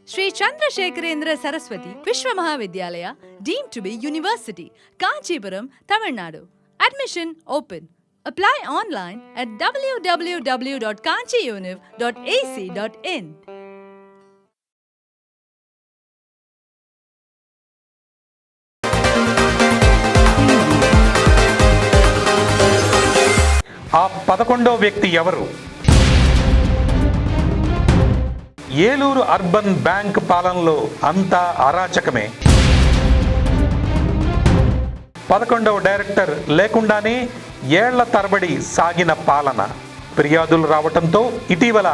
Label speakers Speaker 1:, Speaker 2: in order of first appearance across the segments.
Speaker 1: Sri Chandrasekharendra Saraswati Vishwa Mahavidyalaya, deemed to be University, Kanchipuram, Tamil Nadu. Admission open. Apply online at www.kanchiuniv.ac.in.
Speaker 2: ఆ 11వ వ్యక్తి ఎవరు? Eluru urban bank పాలనలో అంతా అరాచకమే. 11వ director లేకుండానే ఏళ్ల తరబడి సాగిన పాలన. ఫిర్యాదులు రావడంతో ఇటీవల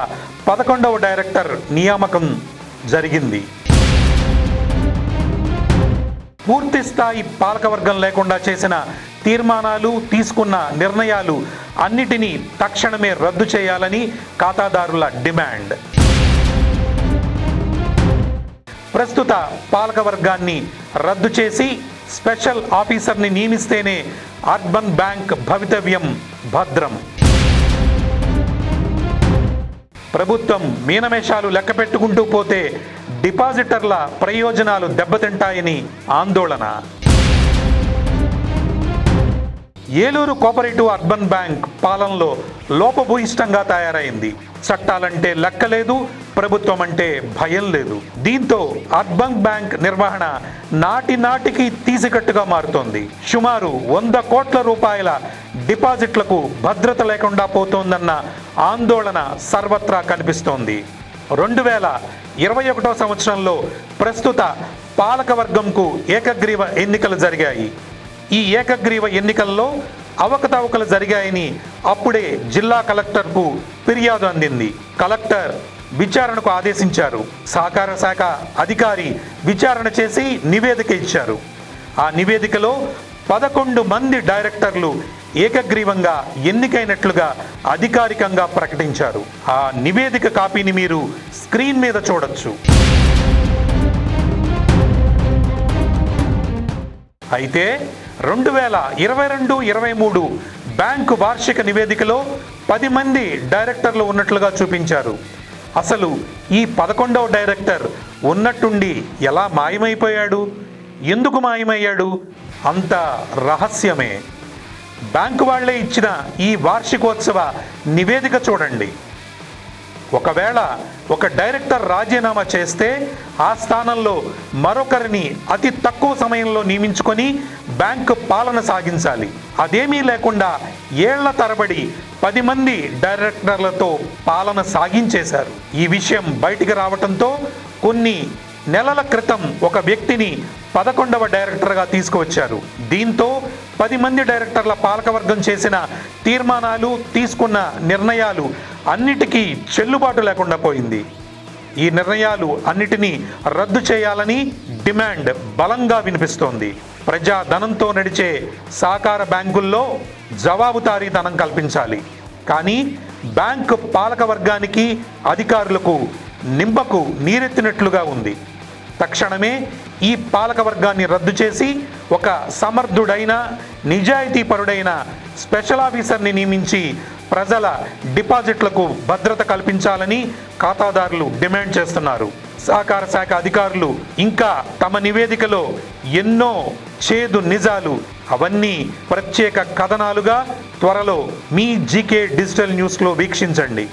Speaker 2: 11వ డైరెక్టర్ నియామకం జరిగింది. పూర్తి స్థాయి పాలకవర్గం లేకుండా చేసిన తీర్మానాలు, తీసుకున్న నిర్ణయాలు అన్నిటినీ తక్షణమే రద్దు చేయాలని ఖాతాదారుల డిమాండ్. ప్రస్తుత పాలకవర్గాన్ని రద్దు చేసి స్పెషల్ ఆఫీసర్ని నియమిస్తేనే అర్బన్ బ్యాంక్ భవితవ్యం భద్రం. ప్రభుత్వం మీనమేషాలు లెక్క పెట్టుకుంటూ పోతే డిపాజిటర్ల ప్రయోజనాలు దెబ్బతింటాయని ఆందోళన. ఏలూరు కోఆపరేటివ్ అర్బన్ బ్యాంక్ పాలనలో లోపభూయిష్టంగా తయారైంది. చట్టాలంటే లెక్కలేదు, ప్రభుత్వం అంటే భయం లేదు. దీంతో అర్బన్ బ్యాంక్ నిర్వహణ నాటికి తీసికట్టుగా మారుతోంది. సుమారు 100 కోట్ల రూపాయల డిపాజిట్లకు భద్రత లేకుండా పోతోందన్న ఆందోళన సర్వత్రా కనిపిస్తోంది. 2021 సంవత్సరంలో ప్రస్తుత పాలకవర్గంకు ఏకగ్రీవ ఎన్నికలు జరిగాయి. ఈ ఏకగ్రీవ ఎన్నికల్లో అవకతవకలు జరిగాయని అప్పుడే జిల్లా కలెక్టర్కు ఫిర్యాదు అందింది. కలెక్టర్ విచారణకు ఆదేశించారు. సహకార శాఖ అధికారి విచారణ చేసి నివేదిక ఇచ్చారు. ఆ నివేదికలో 11 మంది డైరెక్టర్లు ఏకగ్రీవంగా ఎన్నికైనట్లుగా అధికారికంగా ప్రకటించారు. ఆ నివేదిక కాపీని మీరు స్క్రీన్ మీద చూడొచ్చు. అయితే 2022-23 బ్యాంకు వార్షిక నివేదికలో 10 మంది డైరెక్టర్లు ఉన్నట్లుగా చూపించారు. అసలు ఈ 11వ డైరెక్టర్ ఉన్నట్టుండి ఎలా మాయమైపోయాడు? ఎందుకు మాయమయ్యాడు? అంత రహస్యమే. బ్యాంకు వాళ్లే ఇచ్చిన ఈ వార్షికోత్సవ నివేదిక చూడండి. ఒకవేళ ఒక డైరెక్టర్ రాజీనామా చేస్తే ఆ స్థానంలో మరొకరిని అతి తక్కువ సమయంలో నియమించుకొని బ్యాంకు పాలన సాగించాలి. అదేమీ లేకుండా ఏళ్ల తరబడి 10 మంది డైరెక్టర్లతో పాలన సాగించేశారు. ఈ విషయం బయటికి రావడంతో కొన్ని నెలల క్రితం ఒక వ్యక్తిని 11వ డైరెక్టర్గా తీసుకువచ్చారు. దీంతో 10 మంది డైరెక్టర్ల పాలకవర్గం చేసిన తీర్మానాలు, తీసుకున్న నిర్ణయాలు అన్నిటికీ చెల్లుబాటు లేకుండా పోయింది. ఈ నిర్ణయాలు అన్నిటినీ రద్దు చేయాలని డిమాండ్ బలంగా వినిపిస్తోంది. ప్రజాధనంతో నడిచే సహకార బ్యాంకుల్లో జవాబుదారీతనం కల్పించాలి. కానీ బ్యాంకు పాలకవర్గానికి, అధికారులకు నింబకు నీరెత్తినట్లుగా ఉంది. తక్షణమే ఈ పాలకవర్గాన్ని రద్దు చేసి ఒక సమర్థుడైన, నిజాయితీపరుడైన స్పెషల్ ఆఫీసర్ని నియమించి ప్రజల డిపాజిట్లకు భద్రత కల్పించాలని ఖాతాదారులు డిమాండ్ చేస్తున్నారు. సహకార శాఖ అధికారులు ఇంకా తమ నివేదికలో ఎన్నో చేదు నిజాలు, అవన్నీ ప్రత్యేక కథనాలుగా త్వరలో మీ జీకే డిజిటల్ న్యూస్లో వీక్షించండి.